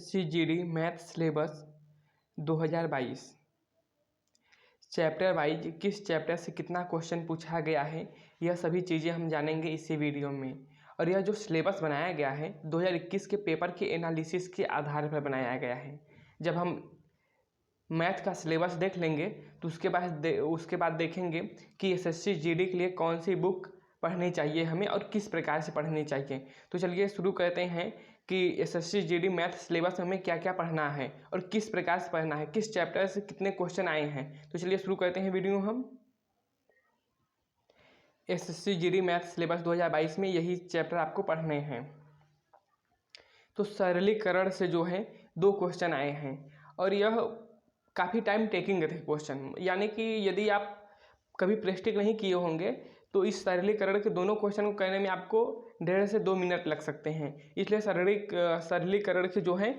SSC GD math syllabus 2022 chapter wise किस chapter से कितना क्वेश्चन पूछा गया है, यह सभी चीज़ें हम जानेंगे इसी वीडियो में। और यह जो सिलेबस बनाया गया है 2021 के पेपर के एनालिसिस के आधार पर बनाया गया है। जब हम मैथ का सिलेबस देख लेंगे तो उसके बाद देखेंगे कि एसएससी जीडी के लिए कौन सी बुक पढ़नी चाहिए हमें और किस प्रकार से पढ़नी चाहिए। तो चलिए शुरू करते हैं कि एसएससी जीडी मैथ सिलेबस में हमें क्या क्या पढ़ना है और किस प्रकार से पढ़ना है, किस चैप्टर से कितने क्वेश्चन आए हैं। तो चलिए शुरू करते हैं वीडियो हम। एसएससी जीडी मैथ सिलेबस 2022 में यही चैप्टर आपको पढ़ने हैं। तो सरलीकरण से जो है 2 क्वेश्चन आए हैं और यह काफ़ी टाइम टेकिंग थे क्वेश्चन, यानी कि यदि आप कभी प्रैक्टिस नहीं किए होंगे तो इस सरलीकरण के दोनों क्वेश्चन को करने में आपको 1.5 से 2 मिनट लग सकते हैं। इसलिए सरलीकरण के जो है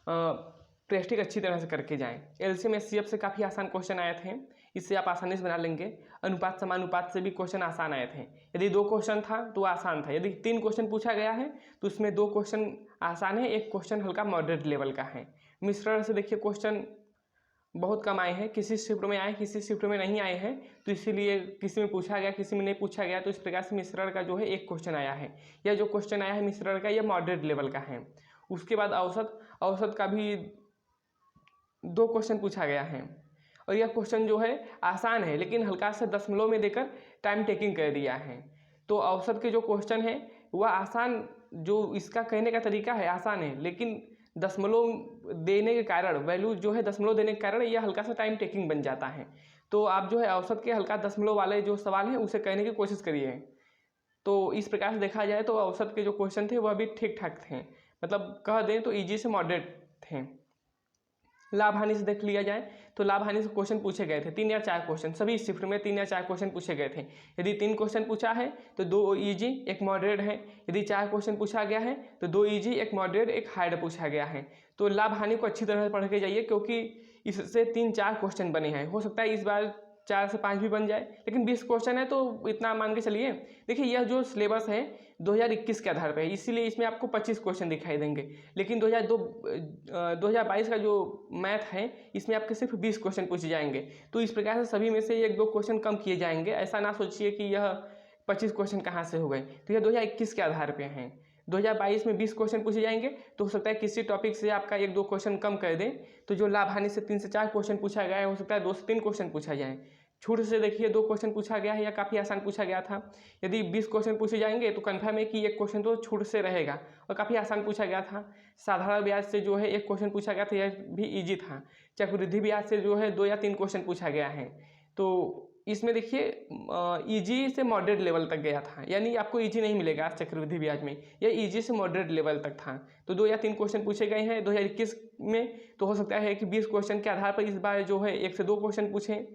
प्रैक्टिस अच्छी तरह से करके जाएं। एलसीएम एचसीएफ से काफ़ी आसान क्वेश्चन आए थे, इससे आप आसानी से बना लेंगे। अनुपात समानुपात से भी क्वेश्चन आसान आए थे। यदि 2 क्वेश्चन था तो आसान था, यदि 3 क्वेश्चन पूछा गया है तो उसमें 2 क्वेश्चन आसान है, 1 क्वेश्चन हल्का मॉडरेट लेवल का है। मिश्रण से देखिए क्वेश्चन बहुत कम आए हैं, किसी शिफ्ट में आए किसी शिफ्ट में नहीं आए हैं, तो इसीलिए किसी में पूछा गया किसी में नहीं पूछा गया। तो इस प्रकार से मिश्रण का जो है 1 क्वेश्चन आया है। यह जो क्वेश्चन आया है मिश्रण का यह मॉडरेट लेवल का है। उसके बाद औसत का भी 2 क्वेश्चन पूछा गया है और यह क्वेश्चन जो है आसान है, लेकिन हल्का से दशमलव में देकर टाइम टेकिंग कर दिया है। तो औसत के जो क्वेश्चन है वह आसान, जो इसका कहने का तरीका है आसान है, लेकिन दशमलव देने के कारण, वैल्यू जो है दशमलव देने के कारण यह हल्का सा टाइम टेकिंग बन जाता है। तो आप जो है औसत के हल्का दशमलव वाले जो सवाल हैं उसे कहने की कोशिश करिए। तो इस प्रकार से देखा जाए तो औसत के जो क्वेश्चन थे वह भी ठीक ठाक थे, मतलब कह दें तो ईजी से मॉडरेट थे। लाभ हानि से देख लिया जाए तो लाभ हानि से क्वेश्चन पूछे गए थे 3 या 4 क्वेश्चन, सभी शिफ्ट में 3 या 4 क्वेश्चन पूछे गए थे। यदि 3 क्वेश्चन पूछा है तो 2 इजी 1 मॉडरेट है। यदि 4 क्वेश्चन पूछा गया है तो 2 इजी 1 मॉडरेट 1 हार्ड पूछा गया है। तो लाभ हानि को अच्छी तरह से पढ़ के जाइए, क्योंकि इससे 3-4 क्वेश्चन बने हैं। हो सकता है इस बार 4 से 5 भी बन जाए, लेकिन 20 क्वेश्चन है तो इतना मान के चलिए। देखिए यह जो सिलेबस है 2021 के आधार पर है, इसीलिए इसमें आपको 25 क्वेश्चन दिखाई देंगे। लेकिन 2022 का जो मैथ है इसमें आपके सिर्फ 20 क्वेश्चन पूछे जाएंगे। तो इस प्रकार से सभी में से 1-2 क्वेश्चन कम किए जाएंगे। ऐसा ना सोचिए कि यह 25 क्वेश्चन कहाँ से हो गए। तो यह 2021 के आधार पर हैं। 2022 में 20 क्वेश्चन पूछे जाएंगे, तो हो सकता है किसी टॉपिक से आपका 1-2 क्वेश्चन कम कर दें। तो जो लाभ हानि से 3 से 4 क्वेश्चन पूछा गया है हो सकता है 2 से 3 क्वेश्चन पूछा जाए। छूट से देखिए 2 क्वेश्चन पूछा गया है या काफ़ी आसान पूछा गया था। यदि 20 क्वेश्चन पूछे जाएंगे तो कन्फर्म है कि 1 क्वेश्चन तो छूट से रहेगा और काफ़ी आसान पूछा गया था। साधारण ब्याज से जो है 1 क्वेश्चन पूछा गया था, यह भी ईजी था। चक्रवृद्धि ब्याज से जो है 2 या 3 क्वेश्चन पूछा गया है। तो इसमें देखिए ईजी से मॉडरेट लेवल तक गया था, यानी आपको ईजी नहीं मिलेगा चक्रवृद्धि ब्याज में, यह ईजी से मॉडरेट लेवल तक था। तो 2 या 3 क्वेश्चन पूछे गए हैं 2021 में। तो हो सकता है कि 20 क्वेश्चन के आधार पर इस बार जो है 1 से 2 क्वेश्चन पूछें।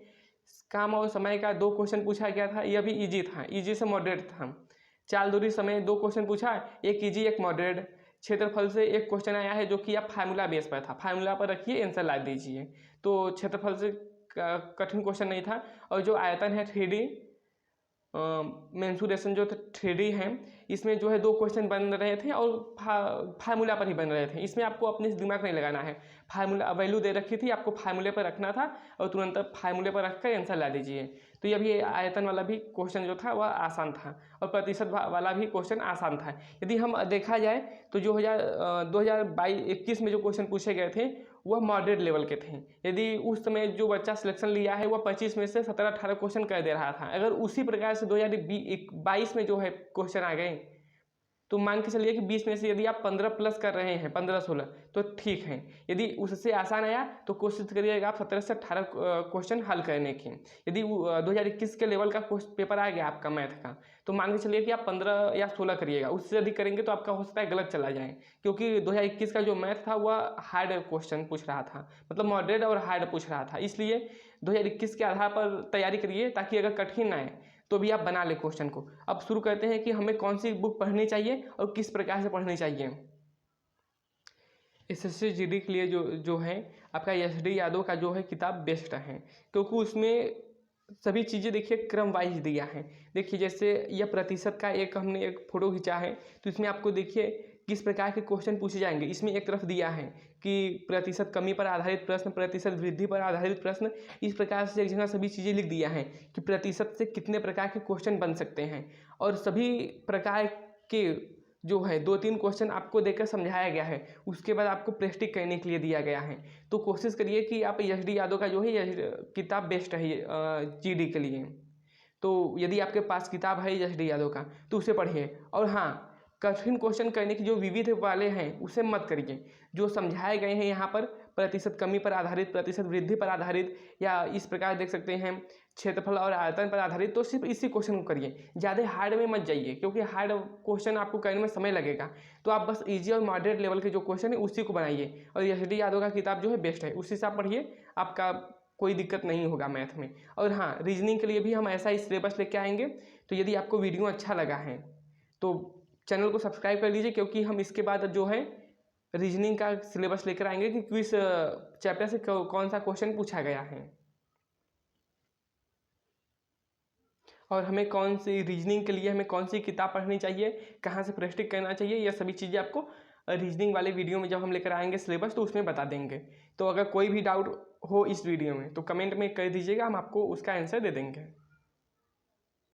काम और समय का 2 क्वेश्चन पूछा गया था, यह भी ईजी था, ईजी से मॉडरेट था। चाल दूरी समय 2 क्वेश्चन पूछा, 1 ईजी 1 मॉडरेट। क्षेत्रफल से 1 क्वेश्चन आया है जो कि आप फार्मूला बेस पर था, फार्मूला पर रखिए आंसर ला दीजिए। तो क्षेत्रफल से कठिन क्वेश्चन नहीं था। और जो आयतन है 3D मेंसुरेशन जो 3D है, इसमें जो है 2 क्वेश्चन बन रहे थे और फार्मूला पर ही बन रहे थे। इसमें आपको अपने दिमाग नहीं लगाना है, फार्मूला वैल्यू दे रखी थी, आपको फार्मूले पर रखना था और तुरंत फार्मूले पर रखकर आंसर ला दीजिए। तो यह भी आयतन वाला भी क्वेश्चन जो था वह आसान था और प्रतिशत वाला भी क्वेश्चन आसान था। यदि हम देखा जाए तो जो 2021 में जो क्वेश्चन पूछे गए थे वह मॉडरेट लेवल के थे। यदि उस समय जो बच्चा सिलेक्शन लिया है वह 25 में से 17-18 क्वेश्चन कर दे रहा था, अगर उसी प्रकार से 2022 में जो है क्वेश्चन आ गए तो मान के चलिए कि 20 में से यदि आप 15 प्लस कर रहे हैं, 15-16 तो ठीक है। यदि उससे आसान आया तो कोशिश करिएगा आप 17 से 18 क्वेश्चन हल करने की। यदि 2021 के लेवल का पेपर आ गया आपका मैथ का तो मान के चलिए कि आप 15 या 16 करिएगा, उससे अधिक करेंगे तो आपका हो सकता है गलत चला जाए, क्योंकि 2021 का जो मैथ था वह हार्ड क्वेश्चन पूछ रहा था, मतलब मॉडरेट और हार्ड पूछ रहा था। इसलिए 2021 के आधार पर तैयारी करिए ताकि अगर कठिन आए तो भी आप बना ले क्वेश्चन को। अब शुरू करते हैं कि हमें कौन सी बुक पढ़नी चाहिए और किस प्रकार से पढ़नी चाहिए। एसएससी जीडी के लिए जो है आपका एसडी यादव का जो है किताब बेस्ट है, क्योंकि उसमें सभी चीज़ें देखिए क्रम वाइज दिया है। देखिए जैसे यह प्रतिशत का हमने एक फ़ोटो खींचा है, तो इसमें आपको देखिए किस प्रकार के क्वेश्चन पूछे जाएंगे। इसमें एक तरफ दिया है कि प्रतिशत कमी पर आधारित प्रश्न, प्रतिशत वृद्धि पर आधारित प्रश्न, इस प्रकार से एक जगह सभी चीज़ें लिख दिया है कि प्रतिशत से कितने प्रकार के क्वेश्चन बन सकते हैं, और सभी प्रकार के जो है 2-3 क्वेश्चन आपको देकर समझाया गया है। उसके बाद आपको प्रैक्टिस करने के लिए दिया गया है। तो कोशिश करिए कि आप एच डी यादव का जो है यह किताब बेस्ट है जीडी के लिए। तो यदि आपके पास किताब है एच डी यादव का तो उसे पढ़िए। और हाँ, कठिन क्वेश्चन करने की जो विविध वाले हैं उसे मत करिए। जो समझाए गए हैं यहाँ पर प्रतिशत कमी पर आधारित, प्रतिशत वृद्धि पर आधारित, या इस प्रकार देख सकते हैं क्षेत्रफल और आयतन पर आधारित, तो सिर्फ इसी क्वेश्चन को करिए। ज़्यादा हार्ड में मत जाइए, क्योंकि हार्ड क्वेश्चन आपको करने में समय लगेगा। तो आप बस इजी और मॉडरेट लेवल के जो क्वेश्चन है उसी को बनाइए। और एच डी यादव का किताब जो है बेस्ट है, उसी से आप पढ़िए, आपका कोई दिक्कत नहीं होगा मैथ में। और हाँ, रीजनिंग के लिए भी हम ऐसा ही सिलेबस लेके आएंगे। तो यदि आपको वीडियो अच्छा लगा है तो चैनल को सब्सक्राइब कर लीजिए, क्योंकि हम इसके बाद जो है रीजनिंग का सिलेबस लेकर आएंगे कि किस चैप्टर से कौन सा क्वेश्चन पूछा गया है, और हमें कौन सी रीजनिंग के लिए हमें कौन सी किताब पढ़नी चाहिए, कहाँ से प्रैक्टिस करना चाहिए, यह सभी चीज़ें आपको रीजनिंग वाले वीडियो में जब हम लेकर आएंगे सिलेबस तो उसमें बता देंगे। तो अगर कोई भी डाउट हो इस वीडियो में तो कमेंट में कर दीजिएगा, हम आपको उसका आंसर दे देंगे।